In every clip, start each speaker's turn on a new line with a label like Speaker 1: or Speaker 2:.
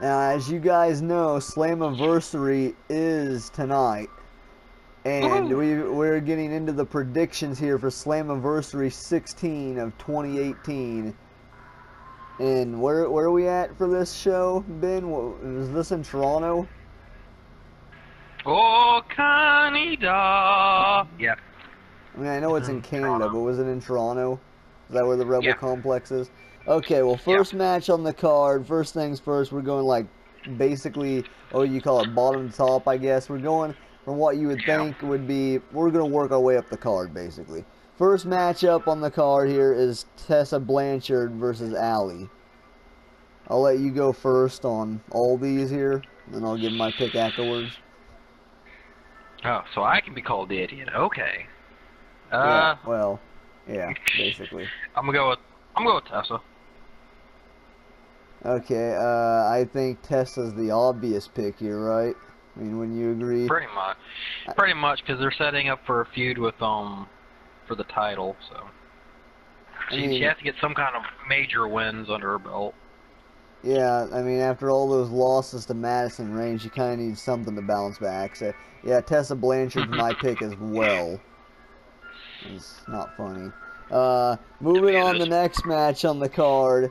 Speaker 1: Now, as you guys know, Slammiversary is tonight. And
Speaker 2: Woohoo!
Speaker 1: we're getting into the predictions here for Slammiversary 16 of 2018. And where are we at for this show, Ben? Was this in Toronto?
Speaker 2: Oh, Canada! Yeah.
Speaker 1: I mean, I know it's in Canada,
Speaker 2: Toronto.
Speaker 1: but was it in Toronto? Is that where the Rebel
Speaker 2: Yeah.
Speaker 1: Complex is? Okay, well,
Speaker 2: Yeah.
Speaker 1: first match on the card. First things first, we're going like basically, oh, you call it bottom to top, I guess. We're going from what you would
Speaker 2: Yeah.
Speaker 1: think would be, we're going to work our way up the card, basically. First matchup on the card here is Tessa Blanchard versus Allie. I'll let you go first on all these here, then I'll give my pick afterwards.
Speaker 2: Oh, so I can be called the idiot. Okay.
Speaker 1: Yeah,
Speaker 2: Uh,
Speaker 1: well, yeah, basically.
Speaker 2: I'm gonna go with Tessa.
Speaker 1: Okay, I think Tessa's the obvious pick here, right? I mean, wouldn't you agree?
Speaker 2: Pretty much. Pretty much, because they're setting up for a feud with for the title. So she has to get some kind of major wins under her belt.
Speaker 1: Yeah, I mean, after all those losses to Madison Rain, she kind of needs something to bounce back. So, yeah, Tessa Blanchard's my pick as well. It's not funny. Moving on, the next match on the card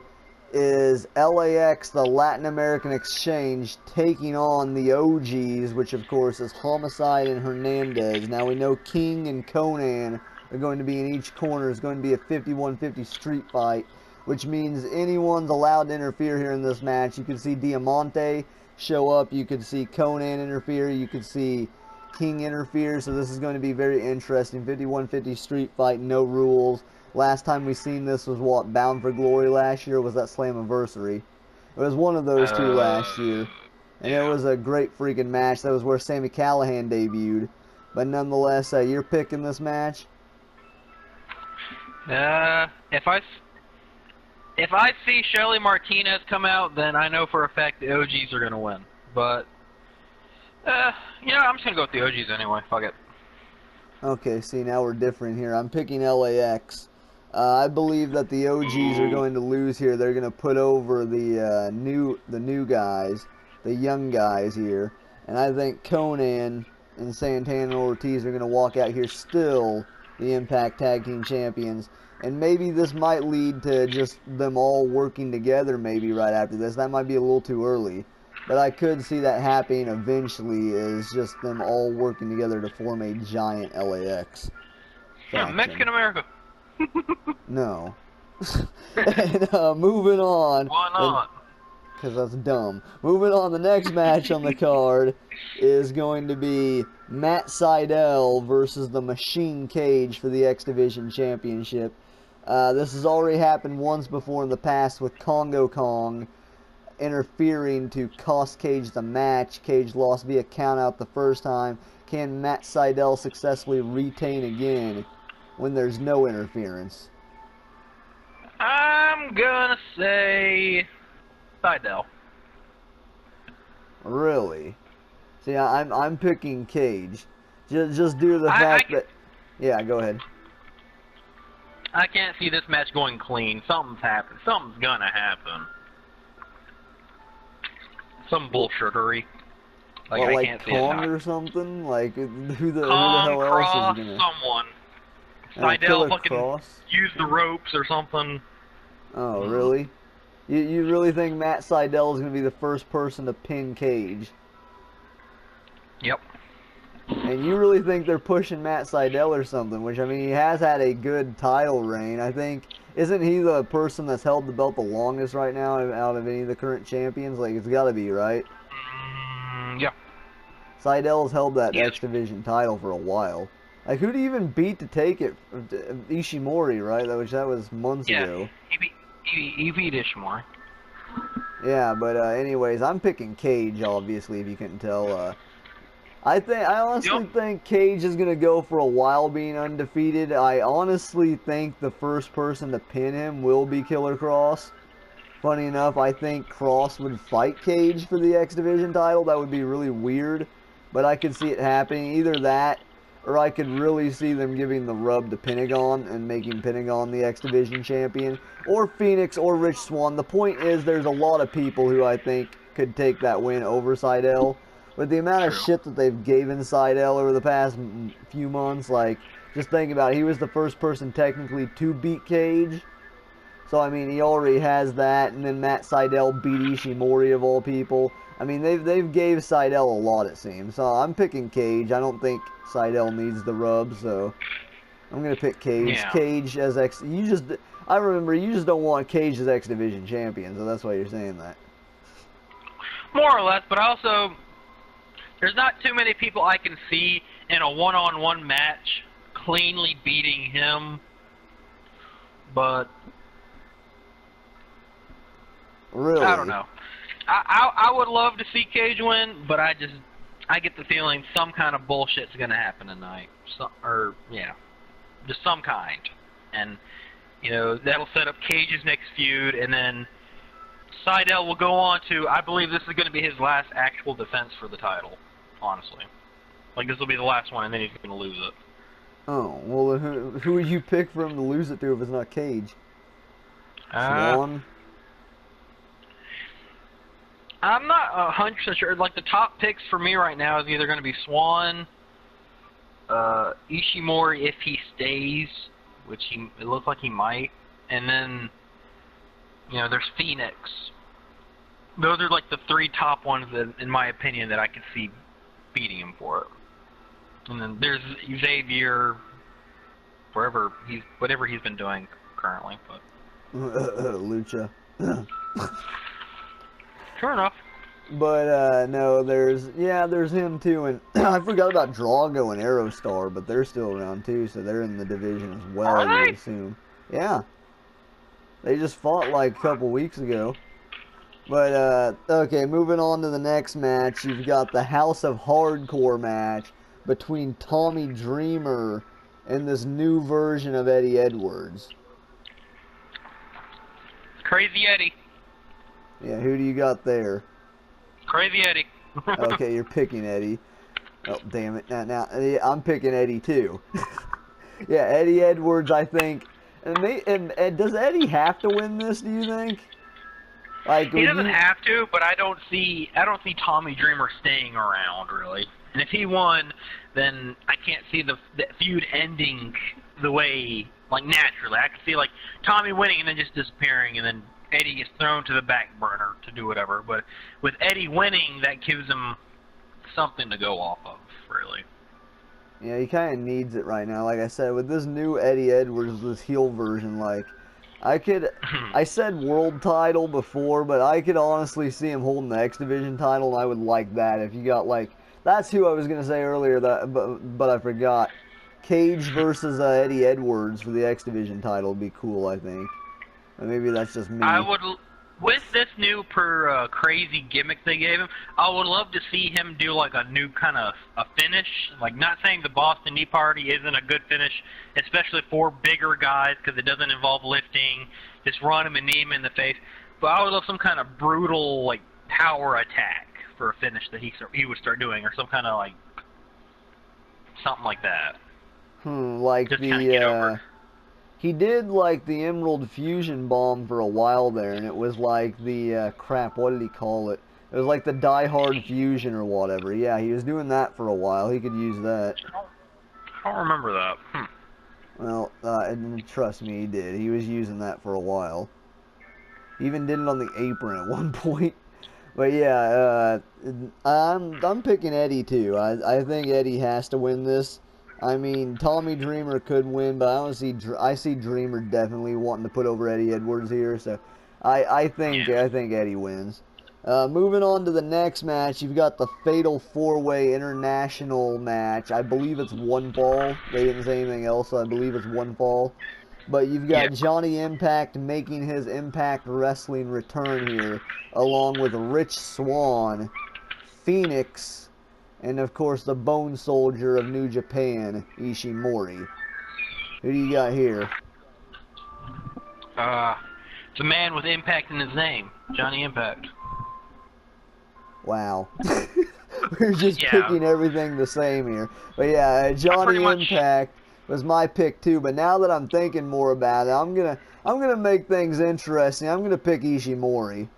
Speaker 1: is LAX, the Latin American Exchange, taking on the OGs, which of course is Homicide and Hernandez. Now we know King and Conan are going to be in each corner. It's going to be a 51-50 street fight, which means anyone's allowed to interfere here in this match. You can see Diamante show up. You could see Conan interfere. You could see King interfere. So this is going to be very interesting. 51-50 street fight, no rules. Last time we seen this was what, Bound for Glory last year? Or was that Slammiversary? It was one of those two last year. And
Speaker 2: yeah.
Speaker 1: it was a great freaking match. That was where Sami Callihan debuted. But nonetheless, you're picking this match?
Speaker 2: If I see Shelly Martinez come out, then I know for a fact the OGs are gonna win. But I'm just gonna go with the OGs anyway. Fuck it.
Speaker 1: Okay, see, now we're different here. I'm picking LAX. I believe that the OGs are going to lose here. They're going to put over the new guys, the young guys here. And I think Conan and Santana and Ortiz are going to walk out here still the Impact Tag Team Champions. And maybe this might lead to just them all working together maybe right after this. That might be a little too early. But I could see that happening eventually, is just them all working together to form a giant LAX faction.
Speaker 2: Mexican America.
Speaker 1: No. And moving on.
Speaker 2: Why not?
Speaker 1: Because that's dumb. Moving on, the next match on the card is going to be Matt Sydal versus the Machine Cage for the X Division Championship. This has already happened once before in the past with Congo Kong interfering to cost Cage the match. Cage lost via countout the first time. Can Matt Sydal successfully retain again when there's no interference?
Speaker 2: I'm gonna say Sydal.
Speaker 1: Really? See, I'm picking Cage, just due to the fact that. Yeah, go ahead.
Speaker 2: I can't see this match going clean. Something's happened. Something's gonna happen. Some bullshittery.
Speaker 1: Like,
Speaker 2: I can't see it
Speaker 1: Kong
Speaker 2: not.
Speaker 1: or something? Like, who the
Speaker 2: Kong,
Speaker 1: hell
Speaker 2: Cross,
Speaker 1: else is gonna?
Speaker 2: someone.
Speaker 1: Killer
Speaker 2: Sydal fucking
Speaker 1: Cross?
Speaker 2: use the ropes or something.
Speaker 1: Oh, really? You really think Matt Sydal is going to be the first person to pin Cage?
Speaker 2: Yep.
Speaker 1: And you really think they're pushing Matt Sydal or something? Which, I mean, he has had a good title reign. I think, isn't he the person that's held the belt the longest right now out of any of the current champions? Like, it's got to be, right?
Speaker 2: Yeah.
Speaker 1: Sydal's held that X Division title for a while. Like, who'd he even beat to take it? Ishimori, right? That was months ago.
Speaker 2: He beat Ishimori.
Speaker 1: Yeah, but anyways, I'm picking Cage, obviously, if you couldn't tell. I honestly think Cage is gonna go for a while being undefeated. I honestly think the first person to pin him will be Killer Cross. Funny enough, I think Cross would fight Cage for the X Division title. That would be really weird, but I could see it happening. Either that, or I could really see them giving the rub to Pentagon and making Pentagon the X Division champion, or Phoenix or Rich Swann. The point is, there's a lot of people who I think could take that win over Seidel. With the amount of shit that they've given Seidel over the past few months, like, just think about it, he was the first person technically to beat Cage. So, I mean, he already has that, and then Matt Seidel beat Ishimori of all people. I mean, they've gave Seidel a lot, it seems. So, I'm picking Cage. I don't think Seidel needs the rub, so I'm going to pick Cage.
Speaker 2: Yeah.
Speaker 1: Cage as X... I remember, you just don't want Cage as X Division champion, so that's why you're saying that.
Speaker 2: More or less, but also, there's not too many people I can see in a one-on-one match cleanly beating him, but...
Speaker 1: Really?
Speaker 2: I don't know. I would love to see Cage win, but I get the feeling some kind of bullshit's gonna happen tonight. Just some kind. And, you know, that'll set up Cage's next feud, and then Seidel will go on to, I believe this is gonna be his last actual defense for the title, honestly. Like, this will be the last one, and then he's gonna lose it.
Speaker 1: Oh, well, who would you pick for him to lose it to if it's not Cage? Swan?
Speaker 2: I'm not 100% sure. Like, the top picks for me right now is either going to be Swan, Ishimori if he stays, which it looks like he might, and then, you know, there's Phoenix. Those are, like, the three top ones, that, in my opinion, that I could see beating him for it. And then there's Xavier, whatever he's been doing currently. But
Speaker 1: Lucha.
Speaker 2: Sure enough.
Speaker 1: But, no, there's him too, and I forgot about Drago and Aerostar, but they're still around too, so they're in the division as well, I would assume. Yeah. They just fought like a couple weeks ago. But, okay, moving on to the next match, you've got the House of Hardcore match between Tommy Dreamer and this new version of Eddie Edwards.
Speaker 2: Crazy Eddie.
Speaker 1: Yeah, who do you got there?
Speaker 2: Crazy Eddie.
Speaker 1: Okay, you're picking Eddie. Oh, damn it. Now I'm picking Eddie, too. Yeah, Eddie Edwards, I think. And does Eddie have to win this, do you think? Like,
Speaker 2: he doesn't have to, but I don't see Tommy Dreamer staying around, really. And if he won, then I can't see the feud ending the way, like, naturally. I can see, like, Tommy winning and then just disappearing, and then Eddie gets thrown to the back burner to do whatever. But with Eddie winning, that gives him something to go off of, really.
Speaker 1: Yeah, he kind of needs it right now. Like I said, with this new Eddie Edwards, this heel version, like, I said world title before, but I could honestly see him holding the X Division title, and I would like that. If you got, like, that's who I was going to say earlier, but I forgot. Cage versus Eddie Edwards for the X Division title would be cool, I think. Or maybe that's just me.
Speaker 2: I would, with this new crazy gimmick they gave him, I would love to see him do like a new kind of a finish. Like, not saying the Boston Knee Party isn't a good finish, especially for bigger guys, because it doesn't involve lifting. Just run him and knee him in the face. But I would love some kind of brutal, like, power attack for a finish that he would start doing, or some kind of, like, something like that.
Speaker 1: Like
Speaker 2: just
Speaker 1: he did, like, the Emerald Fusion Bomb for a while there, and it was like the, crap, what did he call it? It was like the Die Hard Fusion or whatever. Yeah, he was doing that for a while. He could use that.
Speaker 2: I don't remember that.
Speaker 1: Well, and trust me, he did. He was using that for a while. He even did it on the apron at one point. But yeah, I'm picking Eddie too. I think Eddie has to win this. I mean, Tommy Dreamer could win, but I see Dreamer definitely wanting to put over Eddie Edwards here. So I think Eddie wins. Moving on to the next match, you've got the Fatal 4-Way International match. I believe it's one fall. They didn't say anything else, so I believe it's one fall. But you've got Johnny Impact making his Impact Wrestling return here, along with Rich Swann, Phoenix, and of course the Bone Soldier of New Japan, Ishimori. Who do you got here?
Speaker 2: It's a man with impact in his name, Johnny Impact.
Speaker 1: Wow. We're just picking everything the same here. But yeah, Johnny Impact was my pick too, but now that I'm thinking more about it, I'm gonna make things interesting. I'm gonna pick Ishimori.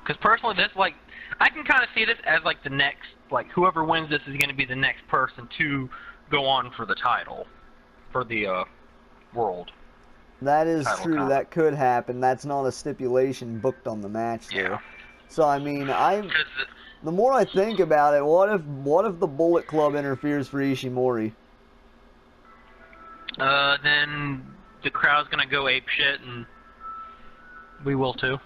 Speaker 2: Because personally, this, like, I can kind of see this as, like, the next, like, whoever wins this is going to be the next person to go on for the title, for the world.
Speaker 1: That is
Speaker 2: Title
Speaker 1: true.
Speaker 2: kind
Speaker 1: That could happen. That's not a stipulation booked on the match, though.
Speaker 2: Yeah.
Speaker 1: So I mean, the more I think about it, what if the Bullet Club interferes for Ishimori?
Speaker 2: Then the crowd's going to go apeshit, and we will too.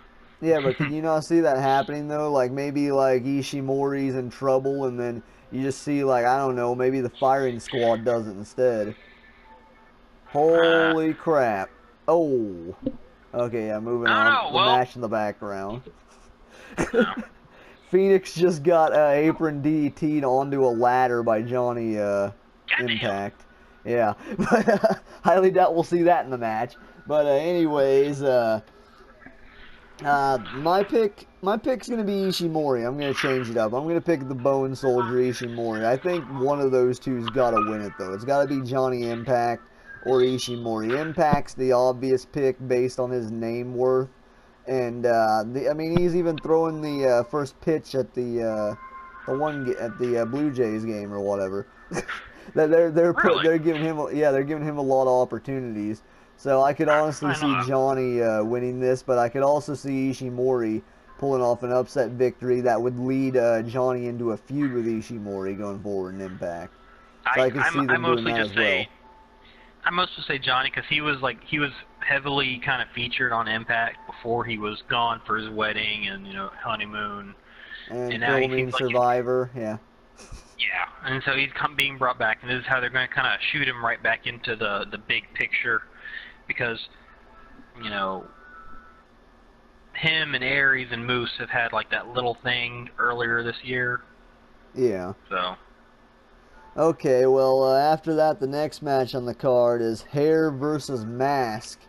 Speaker 1: Yeah, but can you not see that happening though? Like maybe like Ishimori's in trouble, and then you just see like I don't know, maybe the firing squad does it instead. Holy crap! Oh, okay, yeah. Moving
Speaker 2: I
Speaker 1: on.
Speaker 2: don't know.
Speaker 1: The
Speaker 2: Well,
Speaker 1: match in the background.
Speaker 2: no.
Speaker 1: Phoenix just got apron DDT'd onto a ladder by Johnny Impact. Yeah, but highly doubt we'll see that in the match. But anyways, my pick's gonna be Ishimori. I'm gonna change it up. I'm gonna pick the Bone Soldier Ishimori. I think one of those two's gotta win it though. It's gotta be Johnny Impact or Ishimori. Impact's the obvious pick based on his name worth, and I mean he's even throwing the first pitch at the Blue Jays game or whatever. They're giving him a lot of opportunities. So I could honestly see Johnny winning this, but I could also see Ishimori pulling off an upset victory that would lead Johnny into a feud with Ishimori going forward in Impact. So I could see them doing that as well.
Speaker 2: I mostly say Johnny because he was heavily kind of featured on Impact before he was gone for his wedding and honeymoon.
Speaker 1: And filming Survivor, yeah.
Speaker 2: Yeah, and so he's being brought back, and this is how they're going to kind of shoot him right back into the big picture. Because, him and Aries and Moose have had like that little thing earlier this year.
Speaker 1: Yeah.
Speaker 2: So.
Speaker 1: Okay, well, after that, the next match on the card is Hair versus Mask,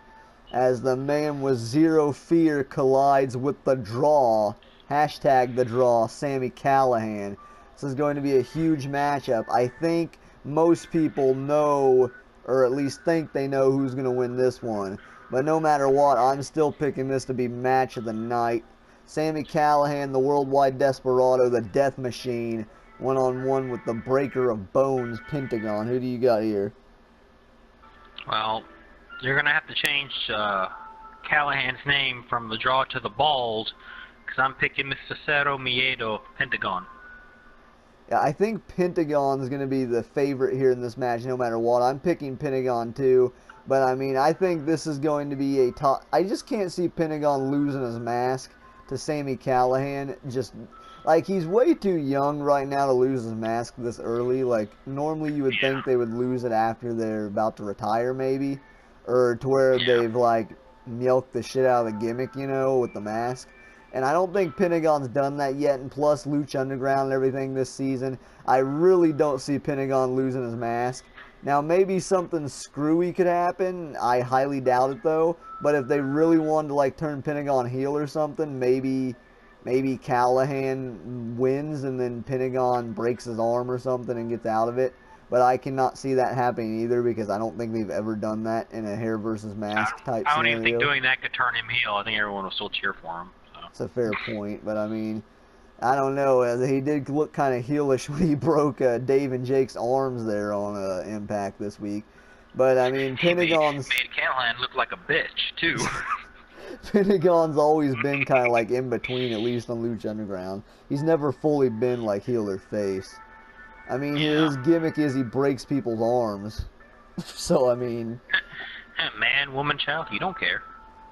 Speaker 1: as the man with zero fear collides with the Draw, hashtag the Draw, Sami Callihan. This is going to be a huge matchup. I think most people know, or at least think they know who's going to win this one. But no matter what, I'm still picking this to be match of the night. Sami Callihan, the worldwide desperado, the death machine, one-on-one with the breaker of bones, Pentagon. Who do you got here?
Speaker 2: Well, you're going to have to change Callahan's name from the Draw to the Bald, because I'm picking Mr. Cero Miedo, Pentagon.
Speaker 1: Yeah, I think Pentagon's going to be the favorite here in this match no matter what. I'm picking Pentagon too, but I mean, I think this is going to be a top... I just can't see Pentagon losing his mask to Sami Callihan. Just, like, he's way too young right now to lose his mask this early. Like, normally you would think they would lose it after they're about to retire maybe, or to where they've, like, milked the shit out of the gimmick, with the mask. And I don't think Pentagon's done that yet, and plus Lucha Underground and everything this season, I really don't see Pentagon losing his mask. Now, maybe something screwy could happen. I highly doubt it, though. But if they really wanted to, like, turn Pentagon heel or something, maybe Callihan wins and then Pentagon breaks his arm or something and gets out of it. But I cannot see that happening either because I don't think they've ever done that in a hair versus mask type scenario.
Speaker 2: I don't even think doing that could turn him heel. I think everyone will still cheer for him.
Speaker 1: It's a fair point, but I mean, I don't know. He did look kind of heelish when he broke Dave and Jake's arms there on Impact this week. But I mean, Pentagon's
Speaker 2: made Callahan look like a bitch too.
Speaker 1: Pentagon's always been kind of like in between, at least on Lucha Underground. He's never fully been like heel or face. I mean, his gimmick is he breaks people's arms. So I mean,
Speaker 2: man, woman, child, you don't care.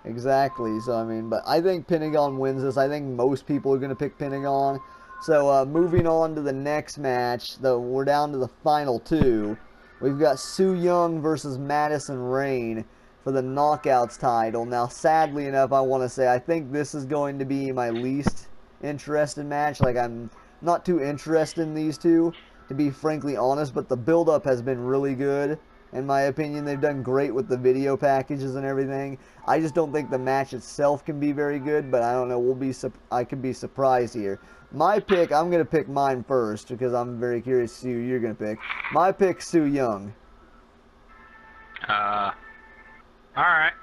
Speaker 1: Exactly. So I mean, but I think Pentagon wins this. I think most people are going to pick Pentagon. So moving on to the next match, we're down to the final two. We've got Su Yung versus Madison Rayne for the Knockouts title. Now, sadly enough, I want to say I think this is going to be my least interested match. Like, I'm not too interested in these two, to be frankly honest, but the build-up has been really good. In my opinion, they've done great with the video packages and everything. I just don't think the match itself can be very good, but I don't know. I could be surprised here. My pick, I'm going to pick mine first because I'm very curious to see who you're going to pick. My pick, Su Yung.
Speaker 2: Alright.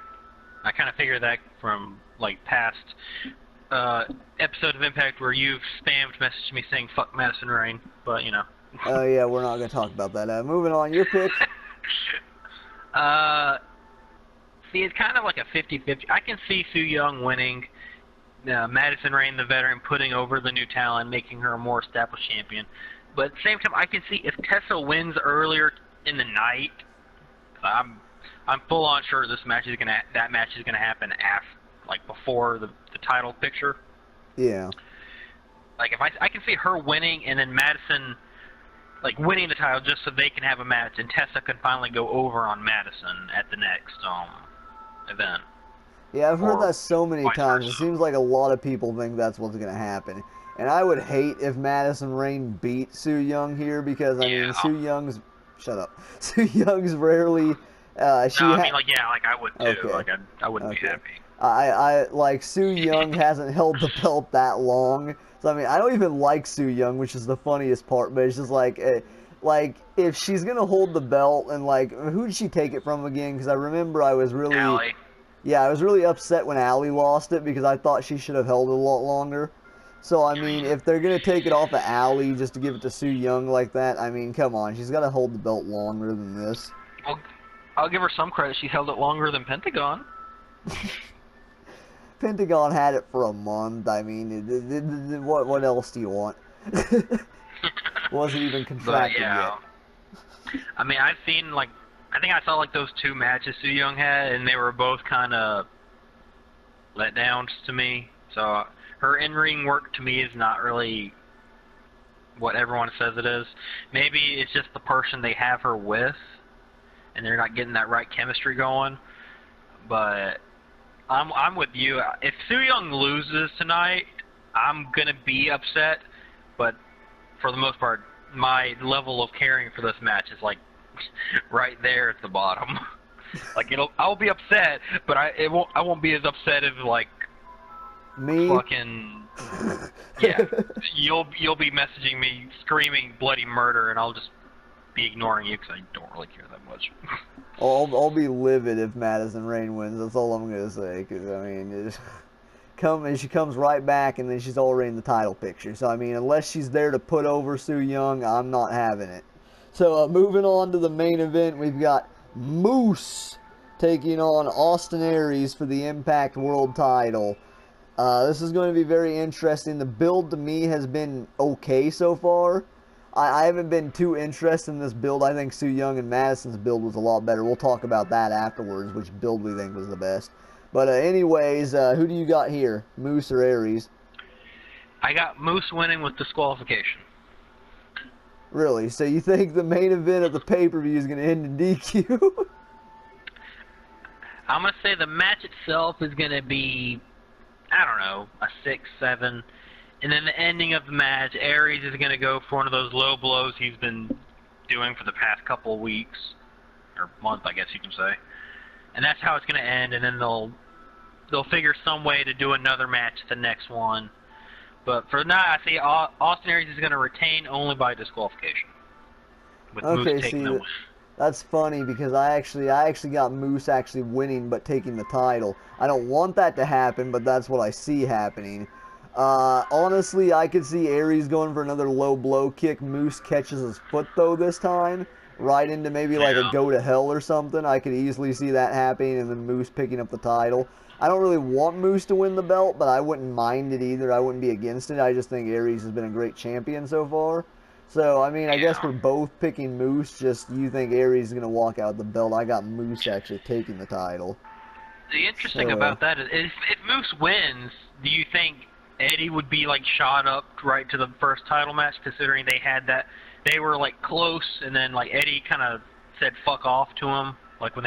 Speaker 2: I kind of figured that from, like, past episode of Impact where you've spammed messaged me saying "fuck Madison Rain," but you know.
Speaker 1: Oh yeah, we're not gonna talk about that. Moving on, your pick.
Speaker 2: See, it's kind of like a 50-50. I can see Su Yung winning. Madison Rain, the veteran, putting over the new talent, making her a more established champion. But at the same time, I can see if Tessa wins earlier in the night, I'm full on sure that match is gonna happen before the title picture.
Speaker 1: Yeah.
Speaker 2: Like if I can see her winning and then Madison winning the title just so they can have a match and Tessa can finally go over on Madison at the next event.
Speaker 1: Yeah, I've heard that so many times. It seems like a lot of people think that's what's going to happen. And I would hate if Madison Rain beat Su Yung here because, I mean, Su Young's... Shut up. Su Young's rarely...
Speaker 2: I would too. Okay. I wouldn't be happy.
Speaker 1: Su Yung hasn't held the belt that long. So, I mean, I don't even like Su Yung, which is the funniest part, but it's just like, if she's going to hold the belt and, who did she take it from again? Because I remember I was really...
Speaker 2: Allie.
Speaker 1: Yeah, I was really upset when Allie lost it because I thought she should have held it a lot longer. So, I mean, if they're going to take it off of Allie just to give it to Su Yung like that, I mean, come on. She's got to hold the belt longer than this.
Speaker 2: Well, I'll give her some credit. She's held it longer than Pentagon.
Speaker 1: Pentagon had it for a month. I mean, what else do you want? Wasn't even contracted yet.
Speaker 2: I mean, I've seen, I think I saw, those two matches Su Yung had, and they were both kind of letdowns to me. So, her in-ring work to me is not really what everyone says it is. Maybe it's just the person they have her with, and they're not getting that right chemistry going. But I'm with you. If Su Yung loses tonight, I'm going to be upset. But for the most part, my level of caring for this match is right there at the bottom. I'll be upset, but I won't be as upset as
Speaker 1: me.
Speaker 2: Fucking yeah. You'll be messaging me screaming bloody murder, and I'll just be ignoring you because I don't really care that much.
Speaker 1: I'll be livid if Madison Rain wins. That's all I'm gonna say. Because I mean, she comes right back, and then she's already in the title picture. So I mean, unless she's there to put over Su Yung, I'm not having it. So moving on to the main event, we've got Moose taking on Austin Aries for the Impact World title. This is going to be very interesting. The build to me has been okay so far. I haven't been too interested in this build. I think Su Yung and Madison's build was a lot better. We'll talk about that afterwards, which build we think was the best. But anyways, who do you got here? Moose or Aries?
Speaker 2: I got Moose winning with disqualification.
Speaker 1: Really? So you think the main event of the pay-per-view is going to end in DQ?
Speaker 2: I'm going to say the match itself is going to be, I don't know, a 6-7. And then the ending of the match, Aries is going to go for one of those low blows he's been doing for the past couple of weeks. Or month, I guess you can say. And that's how it's going to end. And then they'll figure some way to do another match at the next one. But for now, I see Austin Aries is going to retain only by disqualification. With Moose taking the win.
Speaker 1: That's funny because I actually got Moose actually winning but taking the title. I don't want that to happen, but that's what I see happening. Honestly, I could see Aries going for another low blow kick. Moose catches his foot though this time, right into maybe a go to hell or something. I could easily see that happening, and then Moose picking up the title. I don't really want Moose to win the belt, but I wouldn't mind it either. I wouldn't be against it. I just think Aries has been a great champion so far. So, I mean, I guess we're both picking Moose. Just you think Aries is going to walk out with the belt. I got Moose actually taking the title.
Speaker 2: The interesting about that is if Moose wins, do you think Eddie would be shot up right to the first title match, considering they were close, and then Eddie kind of said fuck off to him when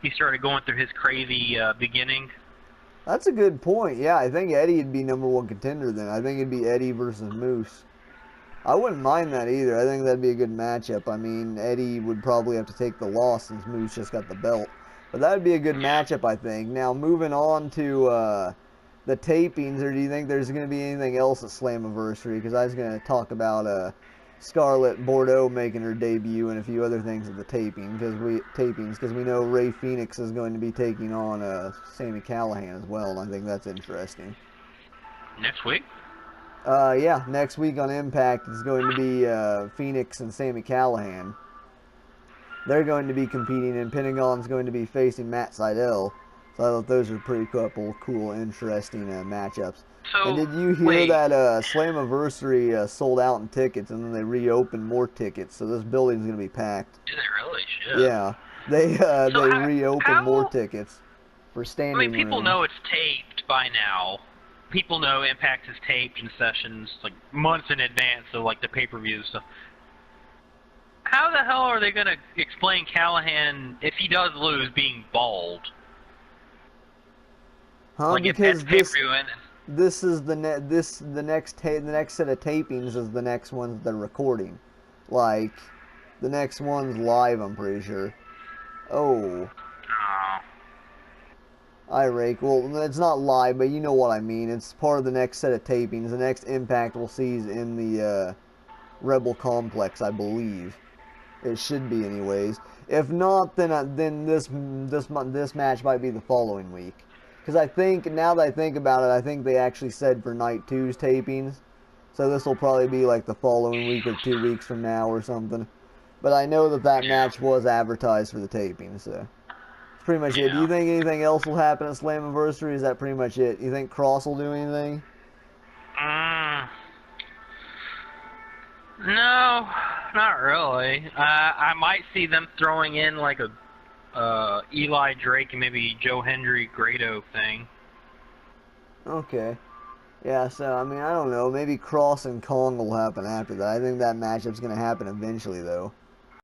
Speaker 2: he started going through his crazy beginning?
Speaker 1: That's a good point. Yeah, I think Eddie would be #1 contender then. I think it'd be Eddie versus Moose. I wouldn't mind that either. I think that'd be a good matchup. I mean, Eddie would probably have to take the loss since Moose just got the belt. But that would be a good matchup, I think. Now, moving on to the tapings, or do you think there's going to be anything else at Slammiversary? Because I was going to talk about Scarlett Bordeaux making her debut and a few other things at the tapings, because we know Rey Fenix is going to be taking on Sami Callihan as well, and I think that's interesting.
Speaker 2: Next week?
Speaker 1: Yeah, next week on Impact is going to be Phoenix and Sami Callihan. They're going to be competing, and Pentagon's going to be facing Matt Sydal. So I thought those are pretty couple cool, interesting matchups. And
Speaker 2: So,
Speaker 1: did you hear
Speaker 2: wait.
Speaker 1: that Slammiversary sold out in tickets, and then they reopened more tickets? So this building's going to be packed.
Speaker 2: Is it really? Shit.
Speaker 1: Yeah, they
Speaker 2: So
Speaker 1: they reopened more
Speaker 2: how
Speaker 1: tickets for
Speaker 2: I mean,
Speaker 1: standing
Speaker 2: people
Speaker 1: room.
Speaker 2: know it's taped by now. People know Impact is taped in sessions like months in advance of like the pay-per-view stuff. How the hell are they gonna explain Callahan if he does lose being bald?
Speaker 1: Huh?
Speaker 2: Like if that's
Speaker 1: Because
Speaker 2: pay-per-view and
Speaker 1: this is the next set of tapings is the next ones they're recording. Like the next one's live, I'm pretty sure. Oh,
Speaker 2: oh,
Speaker 1: I rake. Well, it's not live, but you know what I mean. It's part of the next set of tapings. The next Impact we'll see is in the Rebel Complex, I believe. It should be, anyways. If not, then this match might be the following week. Because I think now that I think about it, I think they actually said for night two's tapings. So this will probably be like the following week or 2 weeks from now or something. But I know that
Speaker 2: yeah,
Speaker 1: match was advertised for the taping, so that's pretty much it. Do you
Speaker 2: yeah.
Speaker 1: think anything else will happen at Slammiversary? Is that pretty much it? You think Cross will do anything?
Speaker 2: Mm, no, not really. I might see them throwing in like a Eli Drake and maybe Joe Hendry Grado thing.
Speaker 1: Okay. Yeah, so, I mean, I don't know. Maybe Cross and Kong will happen after that. I think that matchup's going to happen eventually, though.